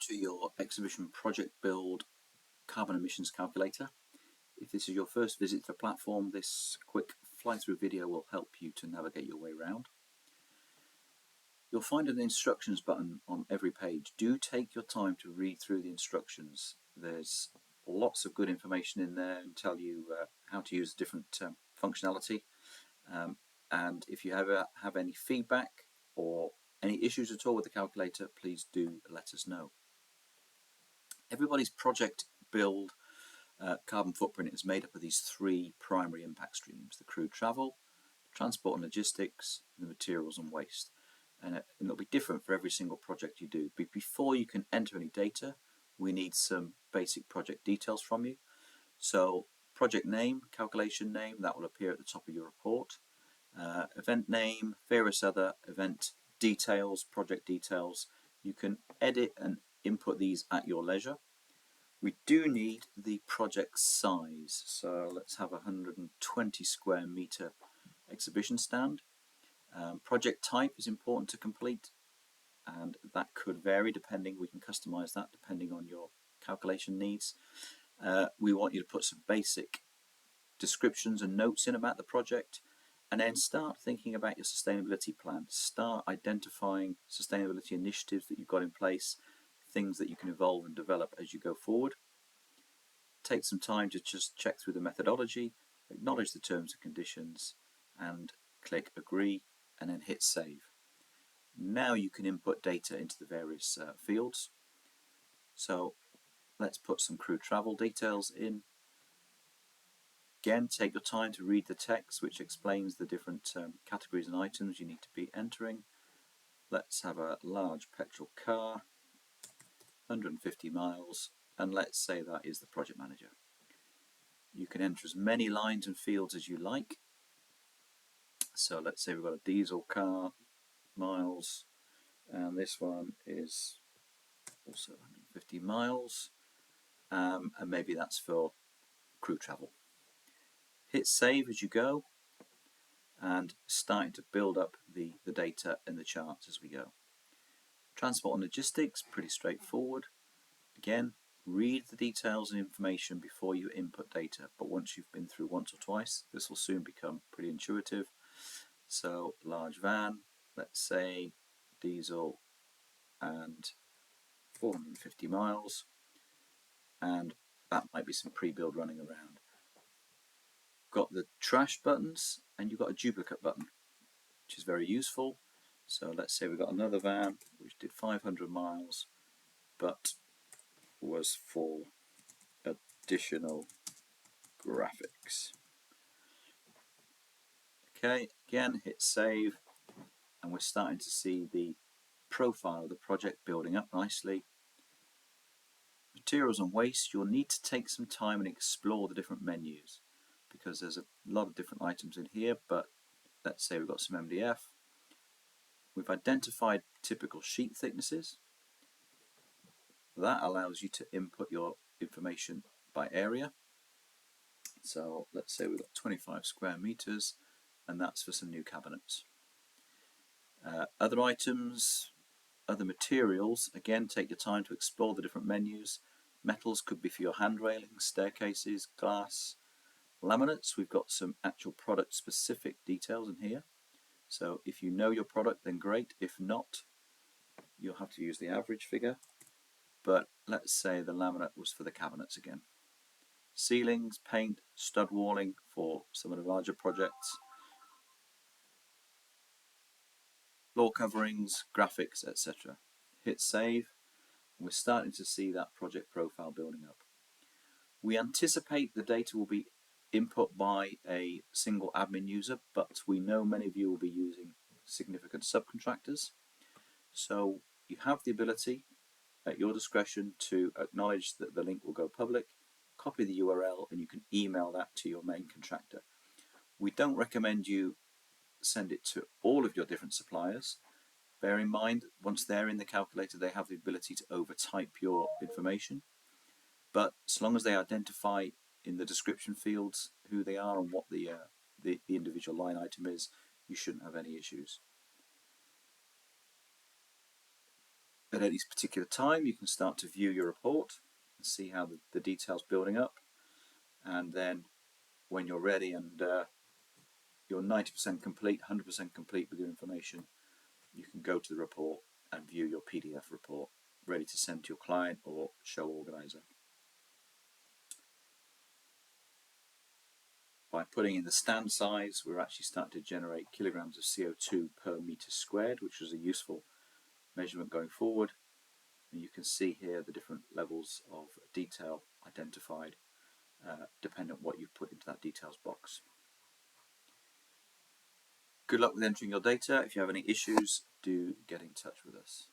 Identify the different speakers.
Speaker 1: to your exhibition project build carbon emissions calculator. If this is your first visit to the platform, this quick fly-through video will help you to navigate your way around. You'll find an instructions button on every page. Do take your time to read through the instructions. There's lots of good information in there and tell you how to use different functionality. And if you ever have any feedback or any issues at all with the calculator, please do let us know. Everybody's project build carbon footprint is made up of these three primary impact streams: the crew travel, transport and logistics, and the materials and waste. And it'll be different for every single project you do. But before you can enter any data, we need some basic project details from you. So project name, calculation name, that will appear at the top of your report. Event name, various other event details, project details. You can edit and input these at your leisure. We do need the project size, so let's have a 120 square meter exhibition stand. Project type is important to complete, and that could vary depending. We can customize that depending on your calculation needs. We want you to put some basic descriptions and notes in about the project, and then start thinking about your sustainability plan. Start identifying sustainability initiatives that you've got in place, things that you can evolve and develop as you go forward. Take some time to just check through the methodology, acknowledge the terms and conditions, and click agree, and then hit save. Now you can input data into the various fields. So let's put some crew travel details in. Again, take your time to read the text, which explains the different categories and items you need to be entering. Let's have a large petrol car, 150 miles, and let's say that is the project manager. You can enter as many lines and fields as you like. So let's say we've got a diesel car, miles, and this one is also 150 miles, and maybe that's for crew travel. Hit save as you go, and starting to build up the data and the charts as we go. Transport and logistics, pretty straightforward. Again, read the details and information before you input data, but once you've been through once or twice, this will soon become pretty intuitive. So large van, let's say diesel, and 450 miles, and that might be some pre-build running around. Got the trash buttons, and you've got a duplicate button, which is very useful. So let's say we've got another van which did 500 miles but was for additional graphics. Okay, again hit save, and we're starting to see the profile of the project building up nicely. Materials and waste, you'll need to take some time and explore the different menus, because there's a lot of different items in here. But let's say we've got some MDF. We've identified typical sheet thicknesses. That allows you to input your information by area. So let's say we've got 25 square meters, and that's for some new cabinets. Other items, other materials, again take your time to explore the different menus. Metals could be for your hand railings, staircases, glass. Laminates, we've got some actual product specific details in here. So if you know your product, then great. If not, you'll have to use the average figure. But let's say the laminate was for the cabinets again. Ceilings, paint, stud walling for some of the larger projects. Floor coverings, graphics, etc. Hit save. We're starting to see that project profile building up. We anticipate the data will be input by a single admin user, but we know many of you will be using significant subcontractors. So you have the ability at your discretion to acknowledge that the link will go public, copy the URL, and you can email that to your main contractor. We don't recommend you send it to all of your different suppliers. Bear in mind, once they're in the calculator, they have the ability to overtype your information. But as long as they identify in the description fields who they are and what the individual line item is, you shouldn't have any issues. At any particular time, you can start to view your report and see how the detail's building up. And then when you're ready and you're 90% complete, 100% complete with your information, you can go to the report and view your PDF report, ready to send to your client or show organizer. By putting in the stand size, we're actually starting to generate kilograms of CO2 per meter squared, which is a useful measurement going forward. And you can see here the different levels of detail identified, depending on what you put into that details box. Good luck with entering your data. If you have any issues, do get in touch with us.